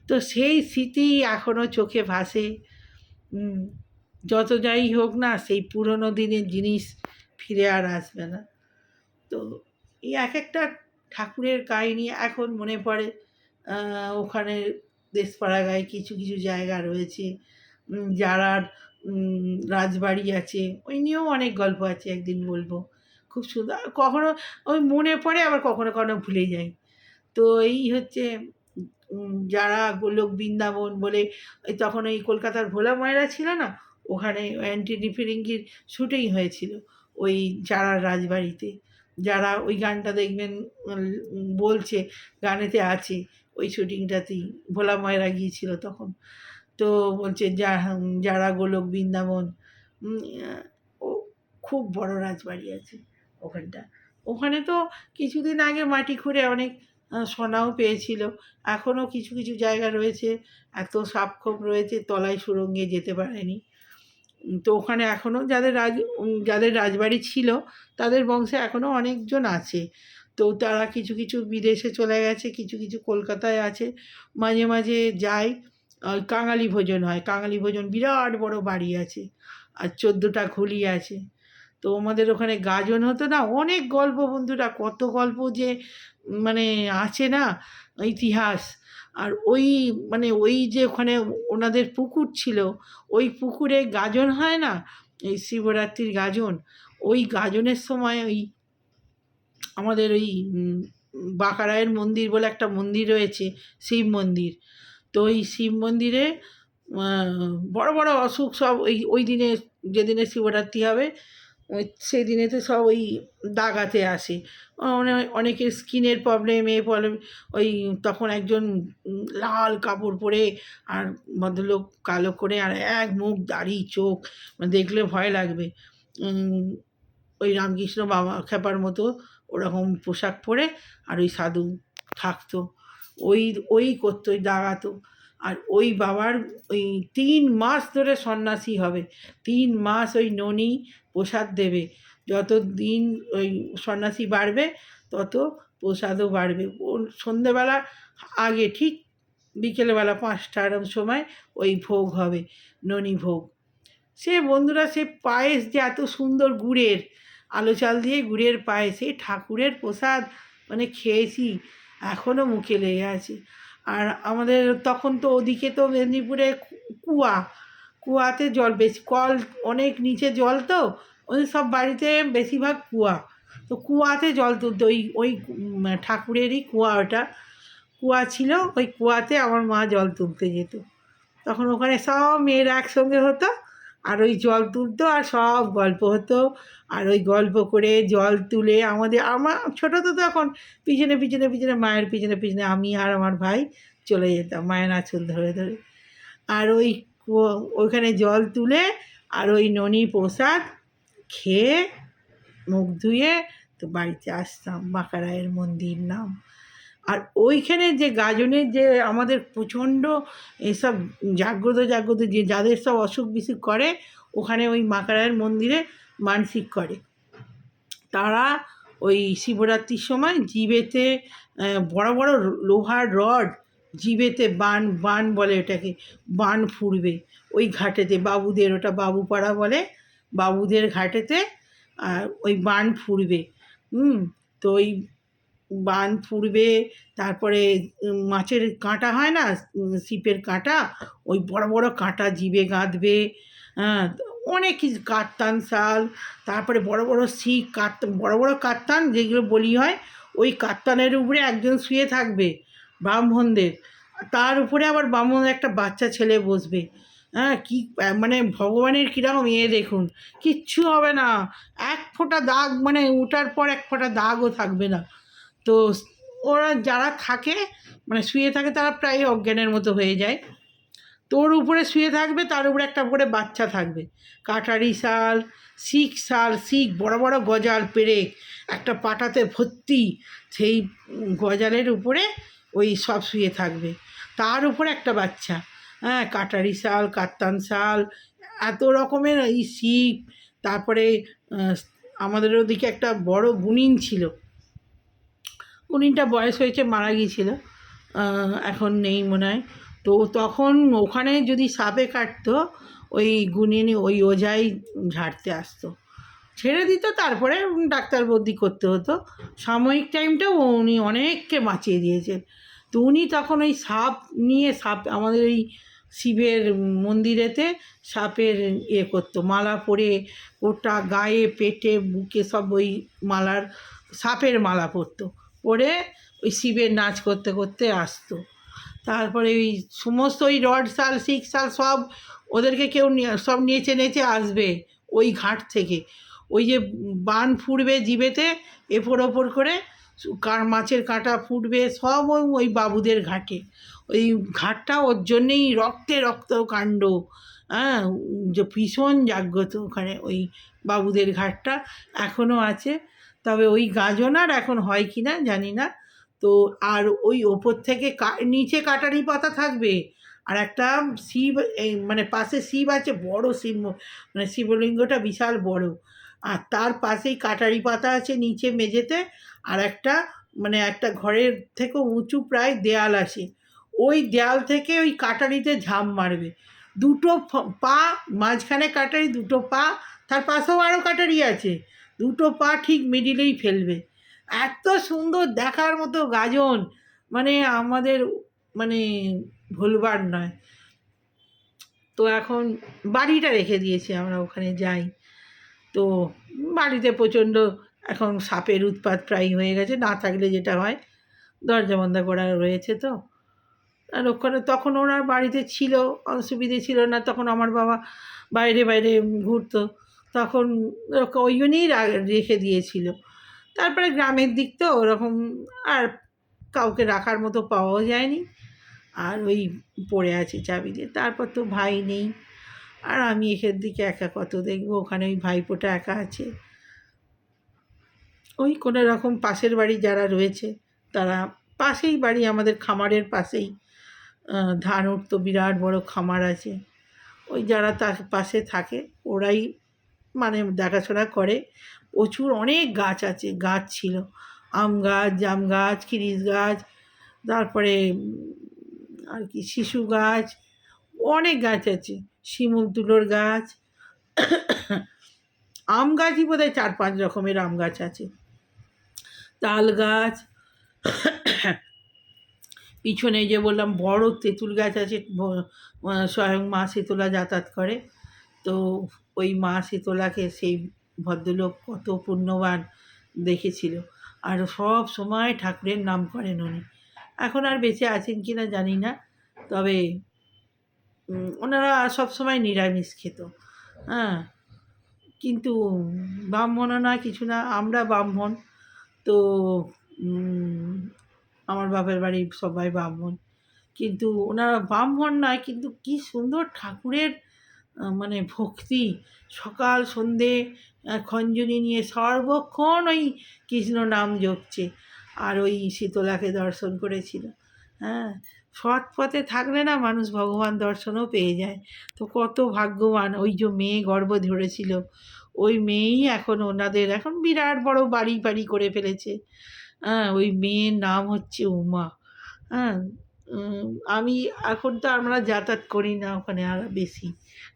তো সেই স্মৃতি এখনও চোখে ভাসে। যত যাই হোক না, সেই পুরনো দিনের জিনিস ফিরে আর আসবে না। তো এই এক একটা ঠাকুরের কাহিনি এখন মনে পড়ে। ওখানে দেশপাড়াগাঁয়ে কিছু কিছু জায়গা রয়েছে, যারার রাজবাড়ি আছে, ওই নিয়েও অনেক গল্প আছে, একদিন বলবো। খুব সুন্দর, কখনো ওই মনে পড়ে, আবার কখনো কখনো ভুলে যাই। তো এই হচ্ছে যারা গোলক বৃন্দাবন বলে, ওই তখন ওই কলকাতার ভোলা ময়রা ছিল না, ওখানে অ্যান্টনি ফিরিঙ্গির শুটিং হয়েছিল ওই যারার রাজবাড়িতে। যারা ওই গানটা দেখবেন বলছে, গানেতে আছে, ওই শুটিংটাতেই ভোলা ময়রা গিয়েছিল তখন। তো বলছে যারা গোলক বৃন্দাবন, ও খুব বড় রাজবাড়ি আছে ওখানটা। ওখানে তো কিছুদিন আগে মাটি খুঁড়ে অনেক সোনাও পেয়েছিল। এখনও কিছু কিছু জায়গা রয়েছে, এত সাপখোপ রয়েছে, তলায় সুড়ঙ্গে যেতে পারেনি। তো ওখানে এখনও যাদের রাজবাড়ি ছিল, তাদের বংশে এখনও অনেকজন আছে। তো তারা কিছু কিছু বিদেশে চলে গেছে, কিছু কিছু কলকাতায় আছে। মাঝে মাঝে যায়, কাঙালি ভোজন হয়। কাঙালি ভোজন বিরাট বড় বাড়ি আছে, আর 14টা খুলি আছে। তো আমাদের ওখানে গাজন হতো না, অনেক গল্প বন্ধুরা, কত গল্প যে মানে আছে না, ইতিহাস। আর ওই মানে ওই যে ওখানে ওনাদের পুকুর ছিল, ওই পুকুরে গাজন হয় না, এই শিবরাত্রির গাজন। ওই গাজনের সময় ওই আমাদের ওই বাঁকারায়ের মন্দির বলে একটা মন্দির রয়েছে, শিব মন্দির। তো ওই শিব মন্দিরে বড় বড় অসুখ সব ওই দিনে, যেদিনে শিবরাত্রি হবে, সেই দিনেতে সব ওই দাগাতে আসে। অনেকের স্কিনের প্রবলেম, প্রবলেম। ওই তখন একজন লাল কাপড় পরে, আর ভদ্রলোক কালো করে, আর এক মুখ দাড়ি চোখ, মানে দেখলে ভয় লাগবে। ওই রামকৃষ্ণ বাবা খ্যাপার মতো ওরকম পোশাক পরে, আর ওই সাধু থাকতো, ওই করতো, ওই দাগাতো। আর ওই বাবার ওই 3 মাস ধরে সন্ন্যাসী হবে, 3 মাস ওই ননি প্রসাদ দেবে। যত দিন ওই সন্ন্যাসী বাড়বে, তত প্রসাদও বাড়বে। সন্ধেবেলা আগে ঠিক বিকেলবেলা 5টা এরম সময় ওই ভোগ হবে, ননি ভোগ। সে বন্ধুরা, সে পায়েস যে এত সুন্দর, গুড়ের, আলো চাল দিয়ে গুড়ের পায়েস, সেই ঠাকুরের প্রসাদ মানে খেয়েছি, এখনও মুখে লেগে আছে। আর আমাদের তখন তো ওদিকে তো মেদিনীপুরে কুয়াতে জল, বেশি কল অনেক নিচে জল, তো ওদের সব বাড়িতে বেশিরভাগ কুয়া। তো কুয়াতে জল তুলতো, ওই ঠাকুরেরই কুয়া, ওটা কুয়া ছিল, ওই কুয়াতে আমার মা জল তুলতে যেত। তখন ওখানে সব মেয়েরা একসঙ্গে হতো, আর ওই জল তুলতো, আর সব গল্প হতো। আর ওই গল্প করে জল তুলে আমার ছোটো তো তখন, পিছনে পিছনে পিছনে, মায়ের পিছনে পিছনে আমি আর আমার ভাই চলে যেতাম মায়ের আঁচল ধরে ধরে। আর ওইখানে জল তুলে, আর ওই ননি প্রসাদ খেয়ে মুখ ধুয়ে তো বাড়িতে আসতাম। বাঁকারায়ের মন্দির নাম। আর ওইখানে যে গাজনের যে আমাদের প্রচণ্ড এসব জাগ্রত যে যাদের সব অসুখ বিসুখ করে, ওখানে ওই বাঁকারায়ের মন্দিরে মানসিক করে, তারা ওই শিবরাত্রির সময় জিভেতে বড় বড় লোহার রড, জিভেতে বান বলে ওটাকে, বান ফুঁড়বে ওই ঘাটেতে, বাবুদের, ওটা বাবুপাড়া বলে, বাবুদের ঘাটেতে ওই বান ফুঁড়বে। তো ওই বান ফুঁড়বে, তারপরে মাছের কাঁটা হয় না, ছিপের কাঁটা, ওই বড় বড় কাঁটা জিভে গাঁথবে। হ্যাঁ, অনেক কিছু, কাত্তান শাল, তারপরে বড় বড় শিক, বড় বড় কাত্তান যেগুলো বলি হয়, ওই কাত্তানের উপরে একজন শুয়ে থাকবে ব্রাহ্মণদের, তার উপরে আবার ব্রাহ্মণের একটা বাচ্চা ছেলে বসবে। হ্যাঁ, কি মানে ভগবানের কীরকম দেখুন, কিচ্ছু হবে না, এক ফোঁটা দাগ, মানে ওঠার পর এক ফোঁটা দাগও থাকবে না। তো ওরা যারা থাকে, মানে শুয়ে থাকে, তারা প্রায় অজ্ঞানের মতো হয়ে যায়। তোর উপরে শুয়ে থাকবে, তার উপরে একটা করে বাচ্চা থাকবে, কাটারি শাল, শিখ বড় বড় গজাল পেরেক, একটা পাটাতে ভর্তি, সেই গজালের উপরে ওই সব শুয়ে থাকবে, তার উপরে একটা বাচ্চা। হ্যাঁ, কাটারি শাল, কাত্তান শাল, এত রকমের এই শিখ। তারপরে আমাদের ওদিকে একটা বড় গুনিন ছিল, গুনিনটা বয়স হয়েছে, মারা গিয়েছিল, এখন নেই মনে হয়। তো তখন ওখানে যদি সাপে কাটতো, ওই গুণিনী ওই ওঝাই ঝাড়তে আসতো, ছেড়ে দিত, তারপরে ডাক্তার বদ্যি করতে হতো। সাময়িক টাইমটাও উনি অনেককে বাঁচিয়ে দিয়েছেন। তো উনি তখন ওই সাপ নিয়ে, সাপ আমাদের এই শিবের মন্দিরেতে সাপের করতো, মালা পরে গোটা গায়ে পেটে বুকে সব ওই মালার সাপের মালা পরতো, পরে ওই শিবের নাচ করতে করতে আসতো। তারপরে ওই সমস্ত ওই রড শাল শিখ শাল সব ওদেরকে কেউ সব নেচে নেচে আসবে ওই ঘাট থেকে। ওই যে বান ফুটবে জিভেতে এপর ওপর করে, মাছের কাঁটা ফুটবে, সব ওই বাবুদের ঘাটে। ওই ঘাটটা ওর জন্যেই রক্তে রক্ত কাণ্ড, হ্যাঁ, যে ভীষণ জাগ্রত ওখানে ওই বাবুদের ঘাটটা এখনও আছে। তবে ওই গাজনার এখন হয় কি না জানি না। তো আর ওই ওপর থেকে নিচে কাটারি পাতা থাকবে, আর একটা শিব, এই মানে পাশে শিব আছে, বড় শিব, মানে শিবলিঙ্গটা বিশাল বড়, আর তার পাশেই কাটারি পাতা আছে নিচে মেঝেতে। আর একটা মানে একটা ঘরের থেকে উঁচু প্রায় দেয়াল আছে, ওই দেয়াল থেকে ওই কাটারিতে ঝাঁপ মারবে, দুটো পা মাঝখানে কাটারি, দুটো পা, তার পাশেও আরও কাটারি আছে, দুটো পা ঠিক মিডিলেই ফেলবে। এত সুন্দর দেখার মতো গাজন, মানে আমাদের মানে ভুলবার নয়। তো এখন বাড়িটা রেখে দিয়েছি আমরা, ওখানে যাই। তো বাড়িতে প্রচণ্ড এখন সাপের উৎপাত প্রায় হয়ে গেছে, না থাকলে যেটা হয় দরজা বন্ধ করা রয়েছে। তো আর ওখানে তখন ওনার বাড়িতে ছিল, অসুবিধে ছিল না, তখন আমার বাবা বাইরে বাইরে ঘুরতো, তখন ওই জন্যই রেখে দিয়েছিল। তারপরে গ্রামের দিক তো ওরকম আর কাউকে রাখার মতো পাওয়াও যায়নি, আর ওই পড়ে আছে চাবি দিয়ে। তারপর তো ভাই নেই, আর আমি এখান দিকে একা কত দেখবো, ওখানে ওই ভাইপোটা একা আছে। ওই কোনো রকম পাশের বাড়ি যারা রয়েছে তারা, পাশেই বাড়ি আমাদের, খামারের পাশেই ধান উঠতো, বিরাট বড় খামার আছে, ওই যারা তার পাশে থাকে ওরাই মানে দেখাশোনা করে। প্রচুর অনেক গাছ আছে, গাছ ছিল, আম গাছ, জাম গাছ, খিরিস গাছ, তারপরে আর কি শিশু গাছ, অনেক গাছ আছে, শিমুল তুলোর গাছ, আম গাছই বোধহয় 4-5 রকমের আম গাছ আছে, তাল গাছ, পিছনে যে বললাম বড় তেঁতুল গাছ আছে, স্বয়ং মা শীতলা যাতায়াত করে। তো ওই মা শীতলাকে সেই ভদ্রলোক কত পুণ্যবান দেখেছিল, আর সব সময় ঠাকুরের নাম করেন উনি। এখন আর বেঁচে আছেন কি না জানি না, তবে ওনারা সবসময় নিরামিষ খেত, হ্যাঁ, কিন্তু ব্রাহ্মণও না কিছু না, আমরা ব্রাহ্মণ। তো আমার বাপের বাড়ির সবাই ব্রাহ্মণ, কিন্তু ওনারা ব্রাহ্মণ নয়, কিন্তু কি সুন্দর ঠাকুরের মানে ভক্তি, সকাল সন্ধে খঞ্জনি নিয়ে সর্বক্ষণ ওই কৃষ্ণ নাম জপছে, আর ওই শীতলাকে দর্শন করেছিল। হ্যাঁ, সৎ পথে থাকলে না মানুষ ভগবান দর্শনও পেয়ে যায়। তো কত ভাগ্যবান, ওই যে মেয়ে গর্ভ ধরেছিল, ওই মেয়েই এখন ওনাদের এখন বিরাট বড় বাড়ি বাড়ি করে ফেলেছে। হ্যাঁ, ওই মেয়ের নাম হচ্ছে উমা। হ্যাঁ, আমি এখন তো আমরা যাতায়াত করি না ওখানে আর বেশি,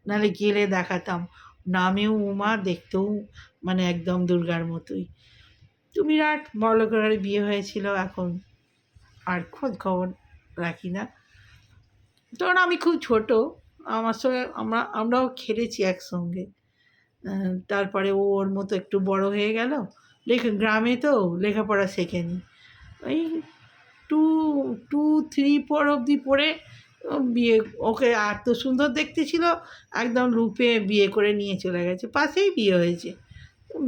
নাহলে গেলে দেখাতাম, নামেও উমা, দেখতেও মানে একদম দুর্গার মতোই। তো বিরাট বড় করে বিয়ে হয়েছিল, এখন আর খোঁজ খবর রাখি না। তখন আমি খুব ছোট, আমার সঙ্গে আমরাও খেলেছি একসঙ্গে। তারপরে ও ওর মতো একটু বড় হয়ে গেল, গ্রামে তো লেখাপড়া শেখেনি, ওই 2, 3, 4 অবধি পড়ে বিয়ে, ওকে এত সুন্দর দেখতে ছিল, একদম রূপে বিয়ে করে নিয়ে চলে গেছে, পাশেই বিয়ে হয়েছে,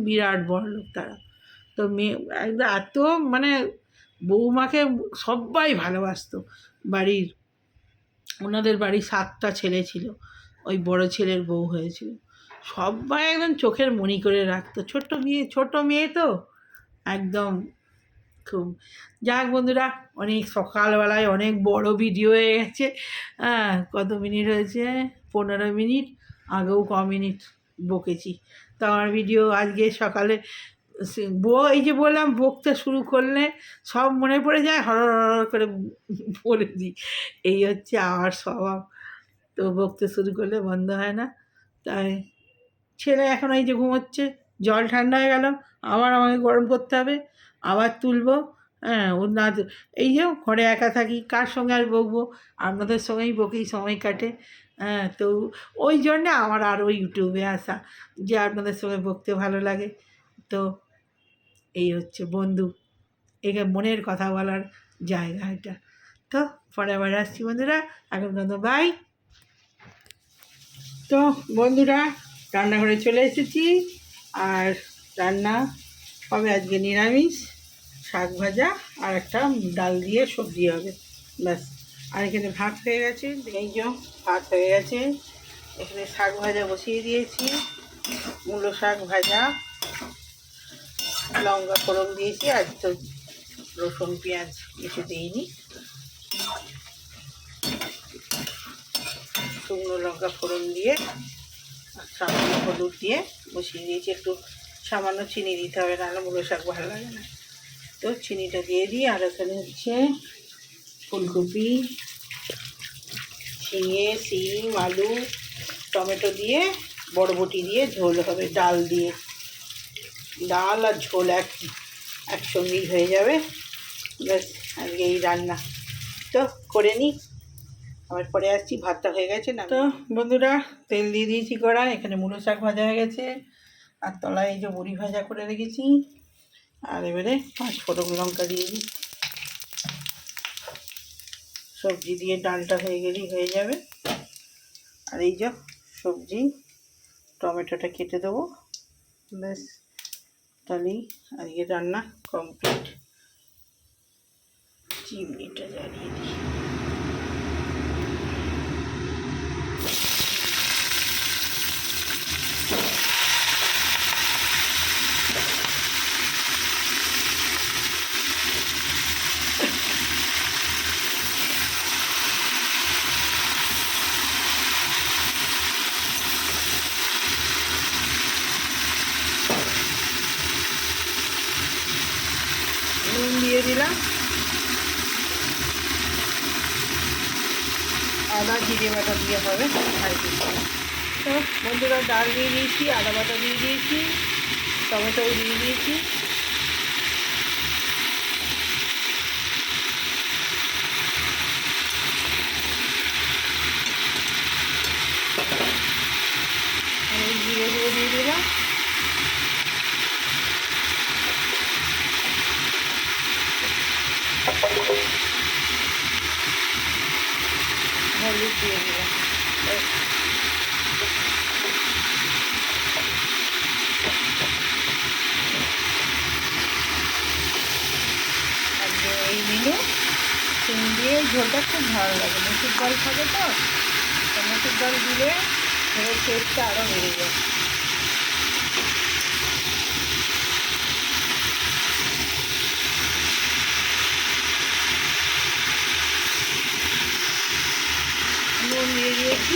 বিরাট বড়লোক তারা। তো মেয়ে একদম এত মানে বৌমাকে সবাই ভালোবাসতো বাড়ির, ওনাদের বাড়ির 7টা ছেলে ছিল, ওই বড় ছেলের বউ হয়েছিল, সবাই একদম চোখের মণি করে রাখতো। ছোট মেয়ে তো একদম খুব। যাক বন্ধুরা, অনেক সকালবেলায় অনেক বড় ভিডিও হয়ে গেছে। হ্যাঁ, কত মিনিট হয়েছে? 15 মিনিট, আগেও মিনিট বকেছি। তো আমার ভিডিও আজকে সকালে এই যে বললাম বকতে শুরু করলে সব মনে পড়ে যায়, হর করে বলে দিই। এই হচ্ছে আমার স্বভাব। তো বকতে শুরু করলে বন্ধ হয় না। তাই ছেলে এখন এই যে ঘুমোচ্ছে, জল ঠান্ডা হয়ে গেল, আবার আমাকে গরম করতে হবে, আবার তুলবো। হ্যাঁ, ও না এই যে ঘরে একা থাকি, কার সঙ্গে আর বকবো, আপনাদের সঙ্গেই বকেই সময় কাটে। হ্যাঁ, তো ওই জন্যে আমার আরও ইউটিউবে আসা, যে আপনাদের সঙ্গে বকতে ভালো লাগে। তো এই হচ্ছে বন্ধু, এখানে মনের কথা বলার জায়গা এটা। তো পরে আবার আসছি বন্ধুরা, এখন কিন্তু বাই। তো বন্ধুরা, রান্নাঘরে চলে এসেছি, আর রান্না হবে আজকে নিরামিষ, শাক ভাজা আর একটা ডাল দিয়ে সবজি হবে, ব্যাস। আর এখানে ভাত হয়ে গেছে, এই যে ভাত হয়ে গেছে, এখানে শাক ভাজা বসিয়ে দিয়েছি, মূলো শাক ভাজা, লঙ্কা ফোড়ন দিয়েছি, আজ তো রসুন পেঁয়াজ কিছু দিইনি, শুকনো লঙ্কা ফোড়ন দিয়ে সামান্য হলুদ দিয়ে বসিয়ে দিয়েছি। একটু সামান্য চিনি দিতে হবে, নাহলে মূলো শাক ভালো লাগে না। তো চিনিটা দিয়ে দিই। আর এখানে হচ্ছে ফুলকপি, ঝিঙে, শিম, আলু, টমেটো দিয়ে বরবটি দিয়ে ঝোল হবে, ডাল দিয়ে। ডাল আর ঝোল একসঙ্গেই হয়ে যাবে, ব্যাস। আজকে এই রান্না তো করে নিই, আবার পরে আসছি। ভাতটা হয়ে গেছে না। তো বন্ধুরা, তেল দিয়ে দিয়েছি কড়াই, এখানে মূলো শাক ভাজা হয়ে গেছে, আর তলায় এই যে বড়ি ভাজা করে রেখেছি। আর এবারে 5 ফোড়ন লঙ্কা দিয়ে দিই, সবজি দিয়ে ডালটা হয়ে গেলেই হয়ে যাবে। আর এই যে সবজি, টমেটোটা কেটে দেবো, ব্যাস। তাহলেই আজকে রান্না কমপ্লিট। চিমনিটা জ্বালিয়ে দিই। নুন দিয়ে দিলাম, আদা জিরে বাটা দিয়ে হবে আর কি। তো বন্ধুরা, ডাল দিয়ে দিয়েছি, আদা বাটা দিয়ে দিয়েছি, টমেটোও দিয়ে দিয়েছি। আর এই জিরে গুঁড়ো দিয়ে দিলাম, হলুদ দিয়ে দিলাম, ব্যাস। আজকে এই মেনু, চিন দিয়ে ঝোলটা খুব ভালো লাগে, মুসুর ডাল থাকে তো, মুসুর ডাল দিলে ঝোলের টেস্টটা আরও বেড়ে যায়। নুন দিয়ে দিয়েছি,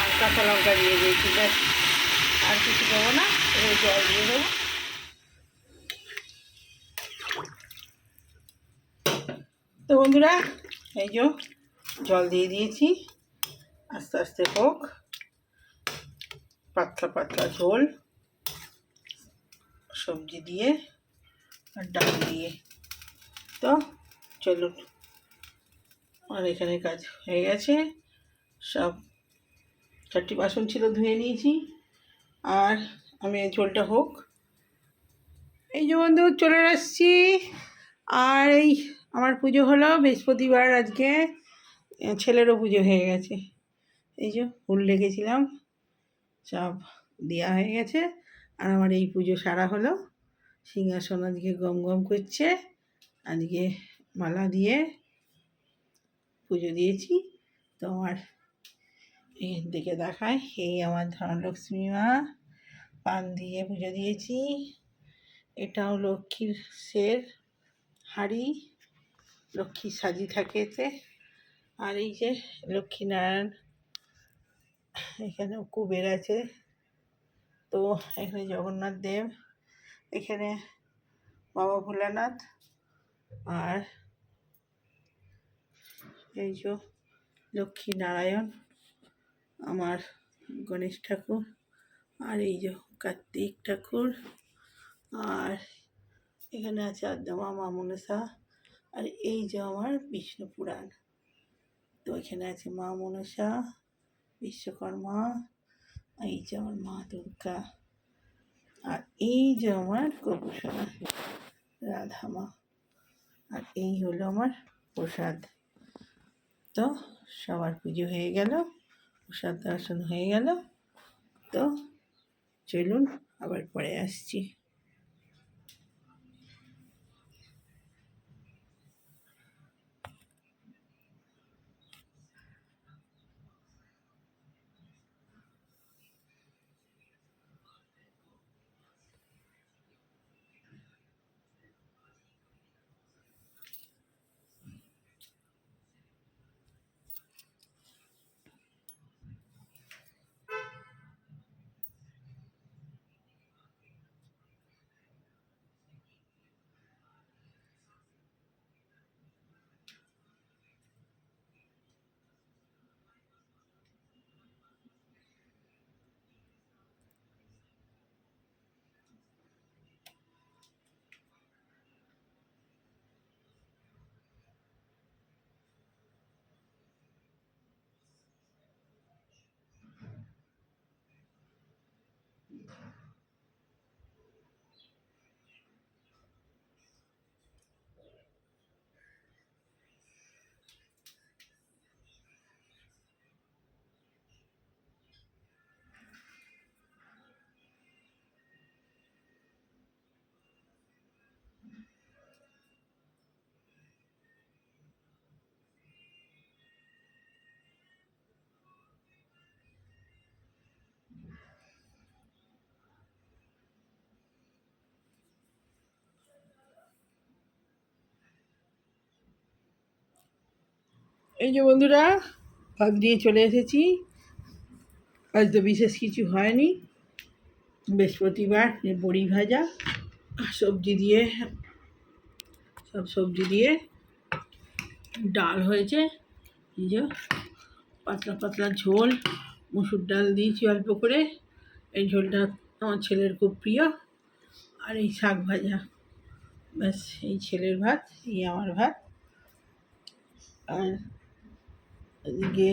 আর কাঁচা লঙ্কা দিয়ে দিয়েছি, ব্যাস। আর কিছু দেবো না, এবার জল দিয়ে দেবো। তো বন্ধুরা, এই যে জল দিয়ে দিয়েছি, আস্তে আস্তে হোক, পাতলা পাতলা ঝোল, সবজি দিয়ে আর ডাল দিয়ে। তো চলুন, আর এখানে কাজ হয়ে গেছে, সব 4টি বাসন ছিল ধুয়ে নিয়েছি, আর আমি ঝোলটা হোক। এই যে বন্ধু চলে আসছি, আর এই আমার পুজো হলো বৃহস্পতিবার আজকে, ছেলেরও পুজো হয়ে গেছে। এই যে ফুল রেখেছিলাম, সব দেওয়া হয়ে গেছে, আর আমার এই পুজো সারা হলো। সিংহাসন আজকে গম গম করছে, আজকে মালা দিয়ে পুজো দিয়েছি। তো আমার এই দিকে দেখায়, এই আমার ধনলক্ষ্মী মা, পান দিয়ে পুজো দিয়েছি। এটাও লক্ষ্মীর সের হাঁড়ি, লক্ষ্মী সাজি থাকে এতে। আর এই যে লক্ষ্মীনারায়ণ, এখানেও কুবের আছে। তো এখানে জগন্নাথ দেব, এখানে বাবা ভোলানাথ, আর এই যে লক্ষ্মী নারায়ণ, আমার গণেশ ঠাকুর, আর এই যে কার্তিক ঠাকুর, আর এখানে আছে আদ্যামা মা মনসা, আর এই যে আমার বিষ্ণু পুরাণ। তো এখানে আছে মা মনসা, বিশ্বকর্মা, এই যে আমার মা দুর্গা, আর এই যে আমার গোপুসোনা রাধা মা, আর এই হলো আমার প্রসাদ। তো সবার পুজো হয়ে গেল, প্রসাদ দর্শন হয়ে গেল। তো চলুন আবার পরে আসছি। এই যে বন্ধুরা, ভাত দিয়ে চলে এসেছি। আজ তো বিশেষ কিছু হয়নি, বৃহস্পতিবার, বড়ি ভাজা, সবজি দিয়ে, সব সবজি দিয়ে ডাল হয়েছে। এই যে পাতলা পাতলা ঝোল, মুসুর ডাল দিয়েছি অল্প করে, এই ঝোলটা আমার ছেলের খুব প্রিয়। আর এই শাক ভাজা, ব্যাস এই ছেলের ভাত, এই আমার ভাত। আর এদিকে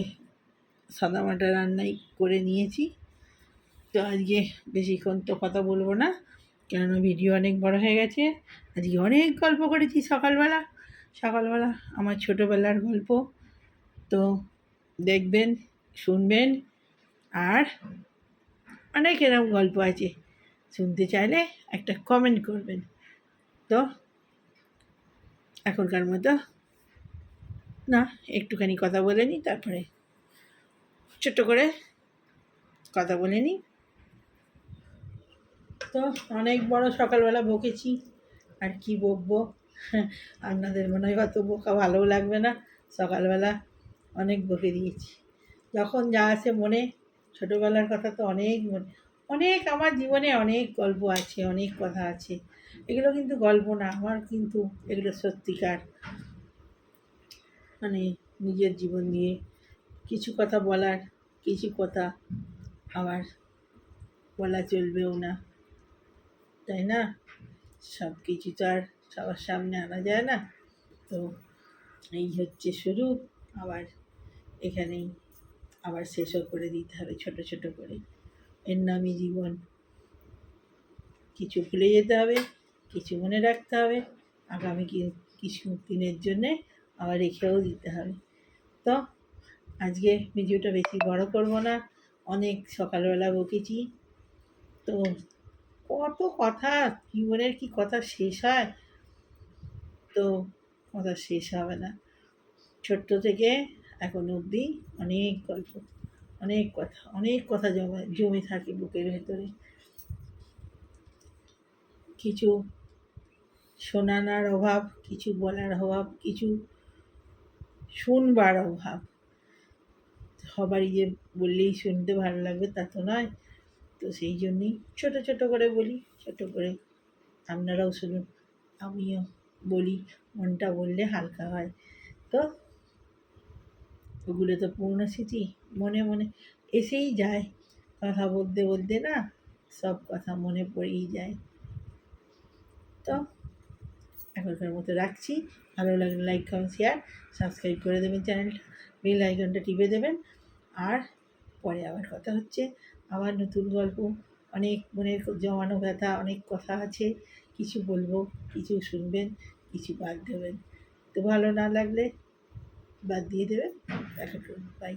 সাদামাটা রান্নাই করে নিয়েছি। তো আজকে বেশিক্ষণ তো কথা বলবো না, কেননা ভিডিও অনেক বড় হয়ে গেছে। আজকে অনেক গল্প করেছি সকালবেলা, সকালবেলা আমার ছোটোবেলার গল্প। তো দেখবেন, শুনবেন, আর অনেক এরকম গল্প আছে, শুনতে চাইলে একটা কমেন্ট করবেন। তো এখনকার মতো না, একটুখানি কথা বলে নিই, তারপরে ছোট্ট করে কথা বলে নিই। তো অনেক বড় সকালবেলা বকেছি, আর কি বকবো, আপনাদের মনে হয় অত বোকা ভালোও লাগবে না। সকালবেলা অনেক বকে দিয়েছি, যখন যা আসে মনে। ছোটোবেলার কথা তো অনেক মনে, অনেক আমার জীবনে অনেক গল্প আছে, অনেক কথা আছে। এগুলো কিন্তু গল্প না, আমার কিন্তু এগুলো সত্যিকার, মানে নিজের জীবন দিয়ে কিছু কথা বলার, কিছু কথা আবার বলা চলবেও না, তাই না? সব কিছু তো আর সবার সামনে আনা যায় না। তো এই হচ্ছে শুরু, আবার এখানেই আবার শেষও করে দিতে হবে ছোট ছোট করে। এর নামই জীবন, কিছু ভুলে যেতে হবে, কিছু মনে রাখতে হবে, আগামী কিছু দিনের জন্যে আবার রেখেও দিতে হবে। তো আজকে ভিডিওটা বেশি বড় করব না, অনেক সকালবেলা বকেছি। তো কত কথা, জীবনের কি কথা শেষ হয়? তো কথা শেষ হবে না, ছোট্ট থেকে এখন অবধি অনেক গল্প, অনেক কথা, অনেক কথা জমে থাকে বুকের ভেতরে। কিছু শোনানোর অভাব, কিছু বলার অভাব, কিছু শুনবার অভাব। সবারই যে বললেই শুনতে ভালো লাগবে তা তো নয়। তো সেই জন্যই ছোট ছোট করে বলি, ছোট করে আপনারাও শুনুন, আমিও বলি, মনটা বললে হালকা হয়। তো ওগুলো তো পুরনো স্মৃতি, মনে মনে এসেই যায়। কথা বলতে বলতে না সব কথা মনে পড়েই যায়। তো এখনকার মতো রাখছি। ভালো লাগলে লাইক, কমেন্ট, শেয়ার, সাবস্ক্রাইব করে দেবেন চ্যানেলটা, বেল আইকনটা টিপে দেবেন। আর পরে আবার কথা হচ্ছে, আবার নতুন গল্প, অনেক মনের জমানো ব্যথা, অনেক কথা আছে, কিছু বলবো, কিছু শুনবেন, কিছু বাদ দেবেন। তো ভালো না লাগলে বাদ দিয়ে দেবেন। দেখা করুন, বাই।